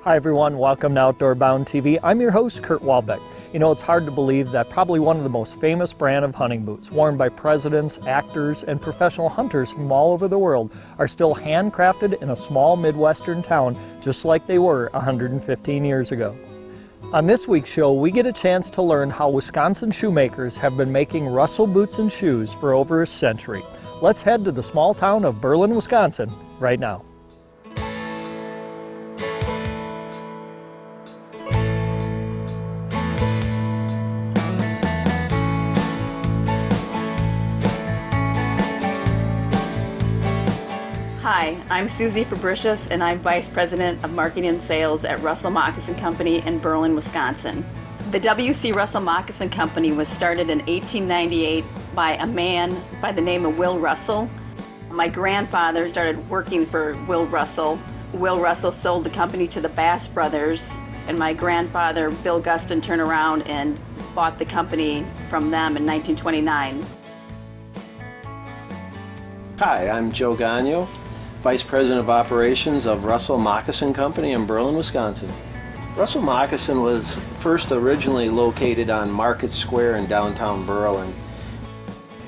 Hi everyone, welcome to Outdoor Bound TV. I'm your host, Kurt Walbeck. You know, it's hard to believe that probably one of the most famous brand of hunting boots, worn by presidents, actors, and professional hunters from all over the world, are still handcrafted in a small Midwestern town, just like they were 115 years ago. On this week's show, we get a chance to learn how Wisconsin shoemakers have been making Russell boots and shoes for over a century. Let's head to the small town of Berlin, Wisconsin, right now. Hi, I'm Susie Fabricius and I'm Vice President of Marketing and Sales at Russell Moccasin Company in Berlin, Wisconsin. The W.C. Russell Moccasin Company was started in 1898 by a man by the name of Will Russell. My grandfather started working for Will Russell. Will Russell sold the company to the Bass brothers, and my grandfather, Bill Guston, turned around and bought the company from them in 1929. Hi, I'm Joe Gagno, Vice President of Operations of Russell Moccasin Company in Berlin, Wisconsin. Russell Moccasin was first originally located on Market Square in downtown Berlin.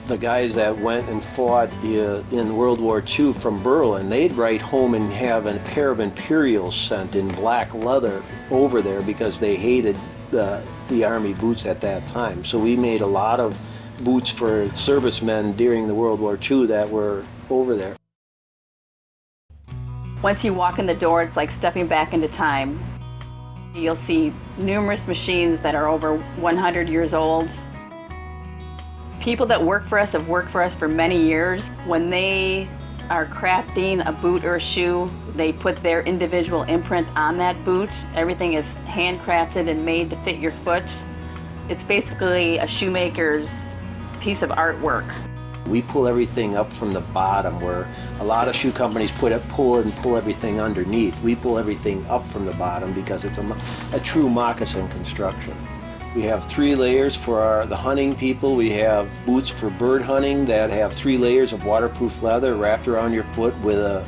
The guys that went and fought in World War II from Berlin, they'd write home and have a pair of Imperials sent in black leather over there because they hated the Army boots at that time. So we made a lot of boots for servicemen during the World War II that were over there. Once you walk in the door, it's like stepping back into time. You'll see numerous machines that are over 100 years old. People that work for us have worked for us for many years. When they are crafting a boot or a shoe, they put their individual imprint on that boot. Everything is handcrafted and made to fit your foot. It's basically a shoemaker's piece of artwork. We pull everything up from the bottom, where a lot of shoe companies pull everything underneath. We pull everything up from the bottom because it's a true moccasin construction. We have 3 layers for the hunting people. We have boots for bird hunting that have 3 layers of waterproof leather wrapped around your foot with a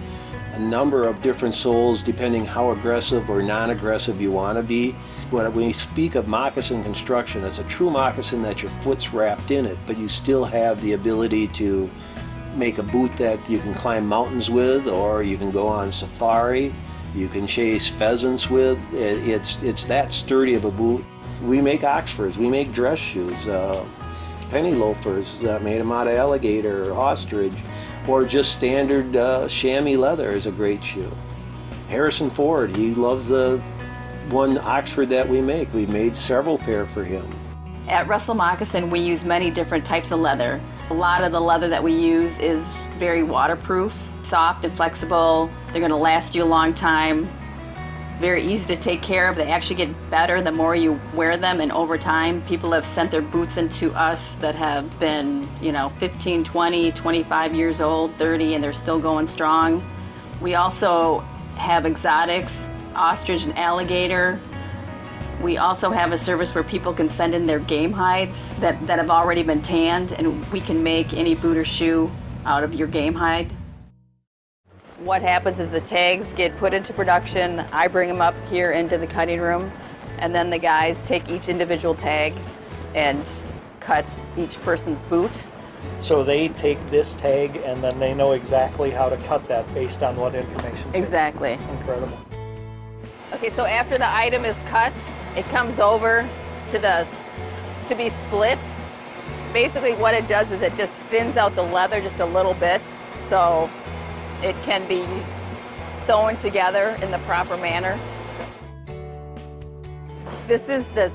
number of different soles depending how aggressive or non-aggressive you want to be. When we speak of moccasin construction, it's a true moccasin that your foot's wrapped in it, but you still have the ability to make a boot that you can climb mountains with, or you can go on safari, you can chase pheasants with. It's that sturdy of a boot. We make Oxfords, we make dress shoes, penny loafers made them out of alligator or ostrich, or just standard chamois leather is a great shoe. Harrison Ford, he loves the one Oxford that we make. We made several pair for him. At Russell Moccasin, we use many different types of leather. A lot of the leather that we use is very waterproof, soft and flexible. They're going to last you a long time. Very easy to take care of. They actually get better the more you wear them, and over time, people have sent their boots into us that have been, 15, 20, 25 years old, 30, and they're still going strong. We also have exotics, ostrich and alligator. We also have a service where people can send in their game hides that have already been tanned, and we can make any boot or shoe out of your game hide. What happens is the tags get put into production. I bring them up here into the cutting room, and then the guys take each individual tag and cut each person's boot. So they take this tag and then they know exactly how to cut that based on what information. Exactly. Incredible. Okay, so after the item is cut, it comes over to be split. Basically what it does is it just thins out the leather just a little bit so it can be sewn together in the proper manner. This is the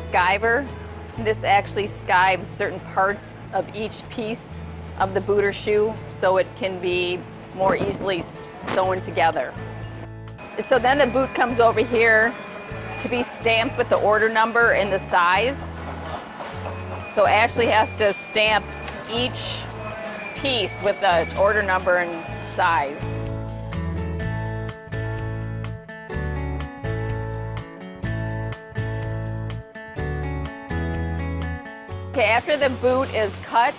skiver. This actually skives certain parts of each piece of the boot or shoe so it can be more easily sewn together. So then the boot comes over here to be stamped with the order number and the size. So Ashley has to stamp each piece with the order number and size. Okay, after the boot is cut,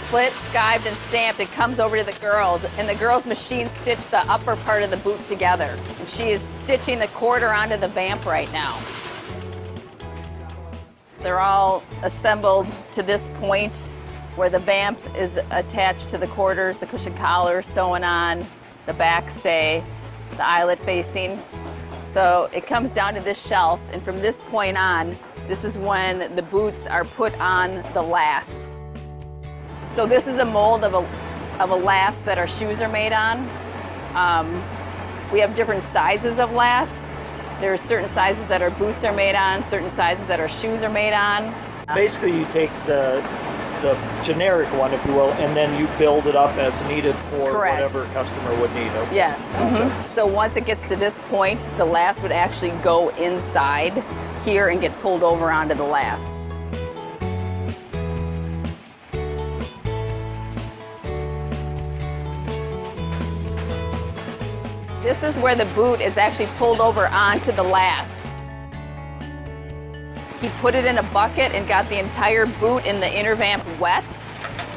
split, skived, and stamped, it comes over to the girls, and the girls machine stitch the upper part of the boot together. And She is stitching the quarter onto the vamp right now. They're all assembled to this point where the vamp is attached to the quarters, the cushion collar sewn on, the backstay, the eyelet facing. So it comes down to this shelf, and from this point on, this is when the boots are put on the last. So this is a mold of a last that our shoes are made on. We have different sizes of lasts. There are certain sizes that our boots are made on, certain sizes that our shoes are made on. Basically, you take the generic one, if you will, and then you build it up as needed for Correct. whatever customer would need. Okay. Yes. Gotcha. So once it gets to this point, the last would actually go inside here and get pulled over onto the last. This is where the boot is actually pulled over onto the last. He put it in a bucket and got the entire boot in the inner vamp wet.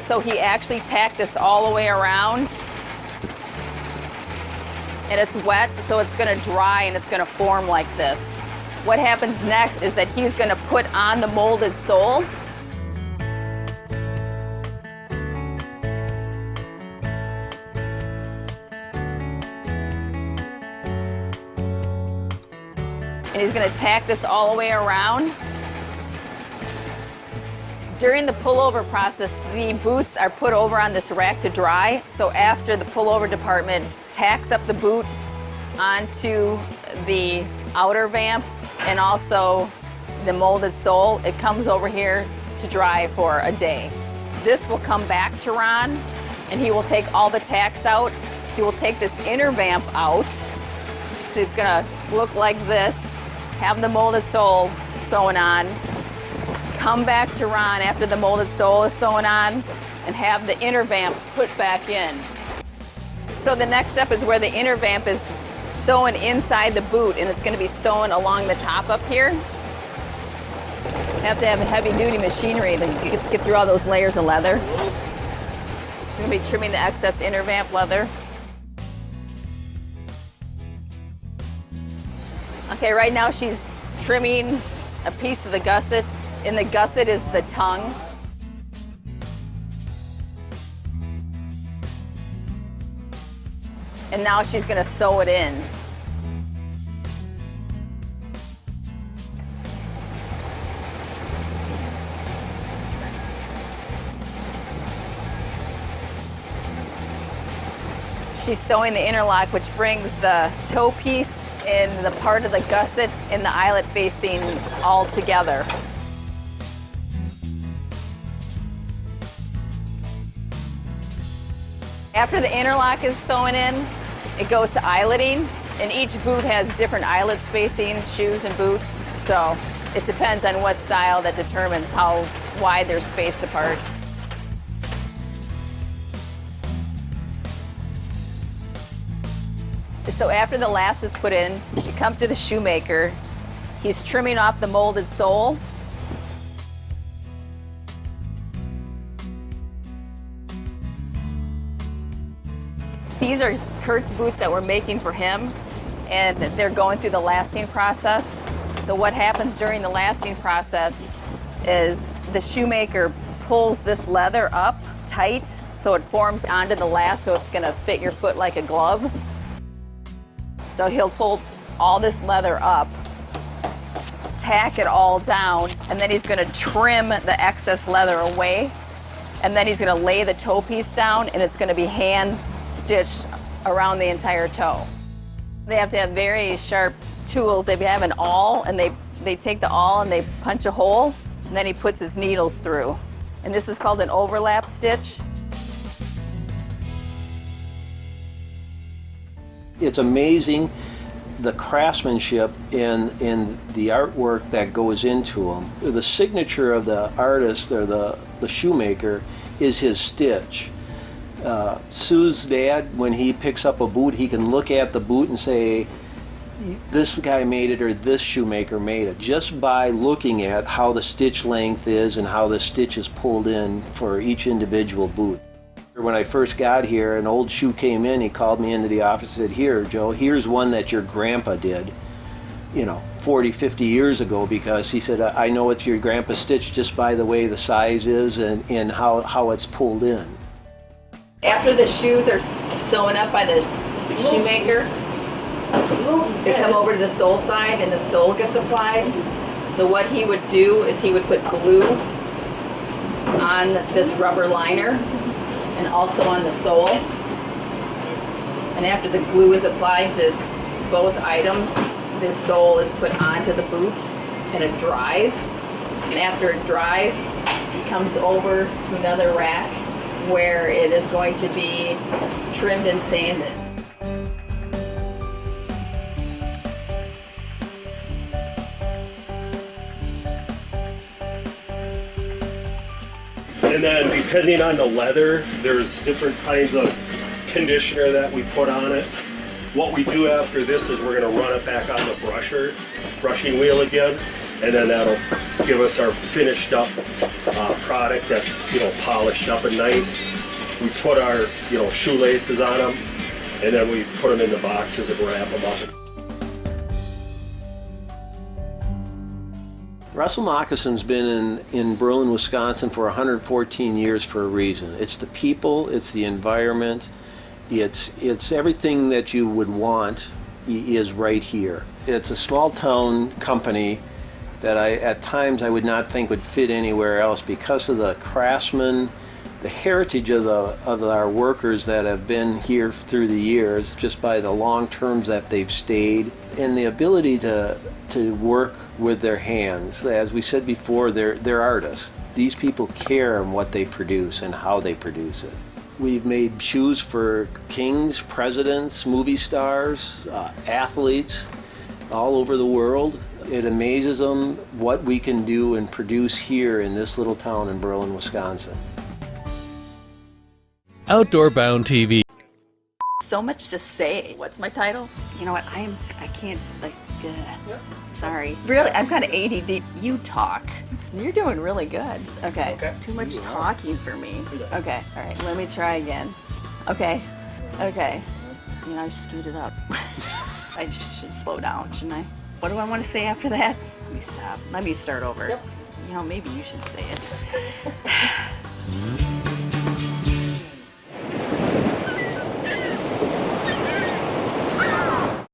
So he actually tacked this all the way around. And it's wet, so it's gonna dry and it's gonna form like this. What happens next is that he's gonna put on the molded sole. And he's gonna tack this all the way around. During the pullover process, the boots are put over on this rack to dry. So after the pullover department tacks up the boot onto the outer vamp and also the molded sole, it comes over here to dry for a day. This will come back to Ron and he will take all the tacks out. He will take this inner vamp out. So it's gonna look like this, have the molded sole sewn on, come back to Ron after the molded sole is sewn on, and have the inner vamp put back in. So the next step is where the inner vamp is sewn inside the boot, and it's going to be sewn along the top up here. You have to have heavy-duty machinery to get through all those layers of leather. She's going to be trimming the excess inner vamp leather. Okay, right now she's trimming a piece of the gusset. In the gusset is the tongue. And now she's going to sew it in. She's sewing the interlock, which brings the toe piece and the part of the gusset and the eyelet facing all together. After the interlock is sewn in, it goes to eyeletting, and each boot has different eyelet spacing, shoes and boots, so it depends on what style that determines how wide they're spaced apart. So after the last is put in, it comes to the shoemaker. He's trimming off the molded sole. These are Kurt's boots that we're making for him, and they're going through the lasting process. So what happens during the lasting process is the shoemaker pulls this leather up tight so it forms onto the last, so it's going to fit your foot like a glove. So he'll pull all this leather up, tack it all down, and then he's going to trim the excess leather away, and then he's going to lay the toe piece down, and it's going to be hand stitched around the entire toe. They have to have very sharp tools. They have an awl, and they take the awl and they punch a hole, and then he puts his needles through. And this is called an overlap stitch. It's amazing the craftsmanship in the artwork that goes into them. The signature of the artist or the shoemaker is his stitch. Sue's dad, when he picks up a boot, he can look at the boot and say, this guy made it or this shoemaker made it, just by looking at how the stitch length is and how the stitch is pulled in for each individual boot. When I first got here, an old shoe came in, he called me into the office and said, "Here, Joe, here's one that your grandpa did, 40, 50 years ago," because he said, "I know it's your grandpa's stitch just by the way the size is and how it's pulled in." After the shoes are sewn up by the shoemaker, they come over to the sole side and the sole gets applied. So what he would do is he would put glue on this rubber liner and also on the sole. And after the glue is applied to both items, this sole is put onto the boot and it dries. And after it dries, it comes over to another rack where it is going to be trimmed and sanded. And then depending on the leather, there's different kinds of conditioner that we put on it. What we do after this is we're going to run it back on the brushing wheel again, and then that'll give us our finished up product that's polished up and nice. We put our shoelaces on them, and then we put them in the boxes and wrap them up. Russell Moccasin's been in Berlin, Wisconsin for 114 years for a reason. It's the people, it's the environment, it's everything that you would want is right here. It's a small town company that at times I would not think would fit anywhere else because of the craftsmen, the heritage of our workers that have been here through the years, just by the long terms that they've stayed, and the ability to work with their hands. As we said before, they're artists. These people care on what they produce and how they produce it. We've made shoes for kings, presidents, movie stars, athletes all over the world. It amazes them what we can do and produce here in this little town in Berlin, Wisconsin. Outdoor Bound TV. So much to say. What's my title? You know what? I can't sorry. Really, I'm kind of ADD. You talk. You're doing really good. Okay. Too much talking for me. Okay. All right. Let me try again. Okay. I screwed it up. I should slow down, shouldn't I? What do I want to say after that? Let me stop. Let me start over. Maybe you should say it.